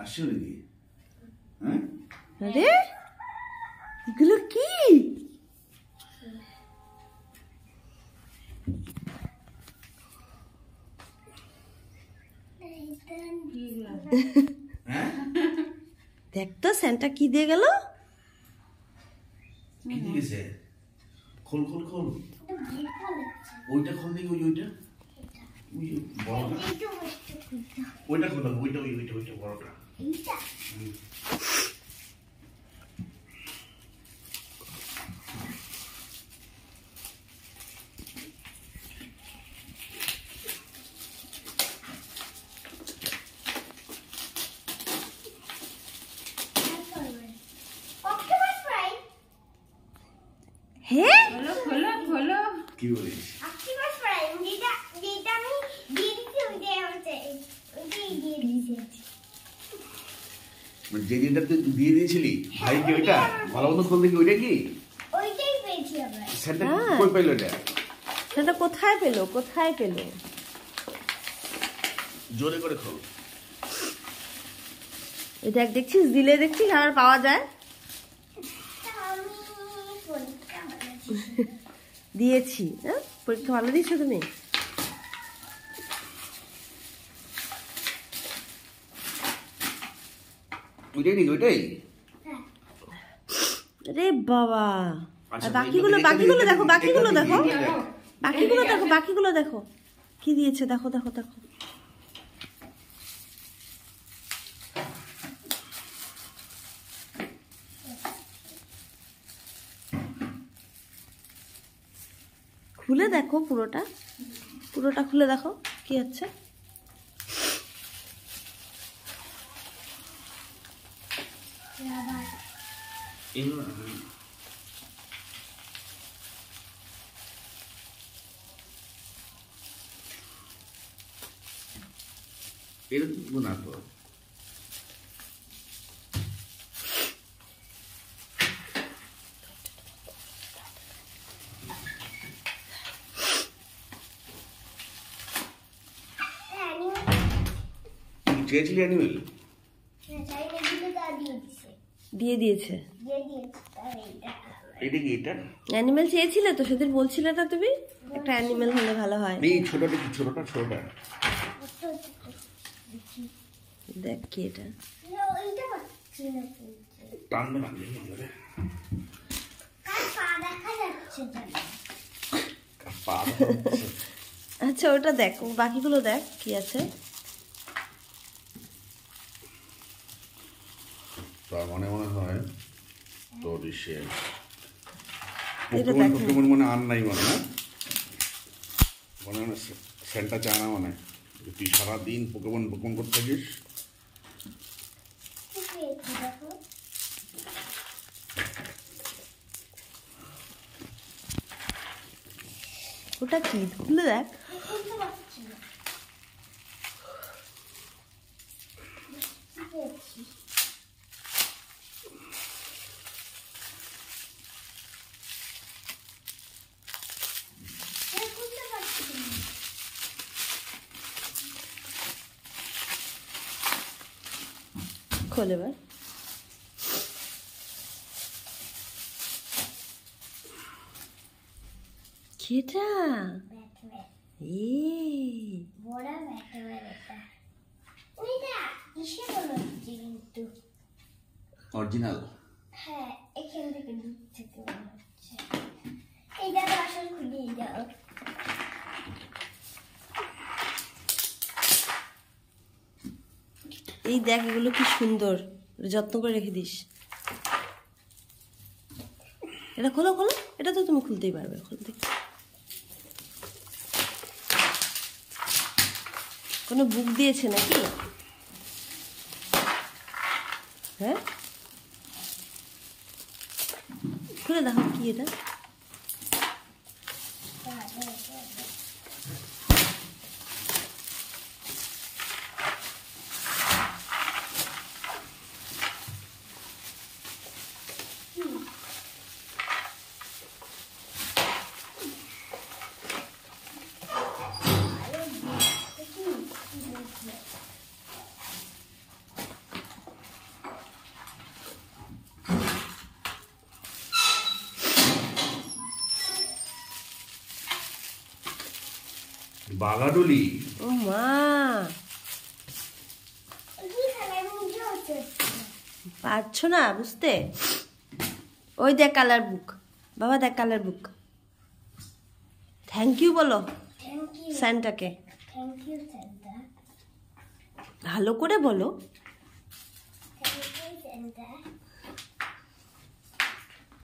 আসলে কি হ্যাঁ আরে এগুলো কি দেখ তো স্যান্টা কি দিয়ে গেল কি দিয়েছে খোল খোল খোল ওইটা খোল দিই ওইটা ওই বড়টা ওইটা খোল ওইটা ওইটা ওইটা বড়টা হ্যাঁ কি বলিস যে যেটা তুই দিয়ে দিয়েছিলি ভাইকে ওইটা ভালো মতো খোল দেখি ওইটা কি সেটা কই পাইলো এটা সেটা কোথায় পেলো জোরে করে খোল এটা দেখছিস দিলে দেখছিস আর পাওয়া যায় দিয়েছি হ্যাঁ পরীক্ষা ভালো দিয়েছো তুমি ওইটাই নাকি ওইটাই রে বাবা আর বাকিগুলো দেখো কি দিয়েছে দেখো খুলে দেখো পুরোটা খুলে দেখো কি আছে এরকম না তো চেয়েছিলি অ্যানিমেল দিয়ে দিয়েছে এটা কি এটা অ্যানিমেল চেয়েছিলে তো সেদিন বলছিলে না তুমি একটা অ্যানিমেল হলে ভালো হয় এই ছোটটা দেখ কি এটা টানবে না আচ্ছা ওটা দেখ বাকিগুলো দেখ কি আছে তার মনে হয় তোর পোকেমন মনে আর নাই মনে না মনে হয় সেন্টা চায় না মানে তুই সারাদিন পোকেমন করতে থাকিস ওটা কি খুলে দেখ খোল এবার কেটা অরিজিনাল হ্যাঁ এখান থেকে দূর থেকে মনে হচ্ছে এইটা তো আসল খুলিয়ে দাও এই দেখ এগুলো কি সুন্দর যত্ন করে রেখে দিস এটা খোলো এটা তো তুমি খুলতেই পারবে খুলতে কোনো বুক দিয়েছে নাকি হ্যাঁ খুলে দেখো কি এটা বাগাডুলি। ও মা, পারছো না বুঝতে? ওই দেখ কালার বুক, বাবা দেখ কালার বুক। থ্যাংক ইউ বলো স্যান্টাকে, থ্যাংক ইউ স্যান্টা, ভালো করে বলো। Thank you Santa.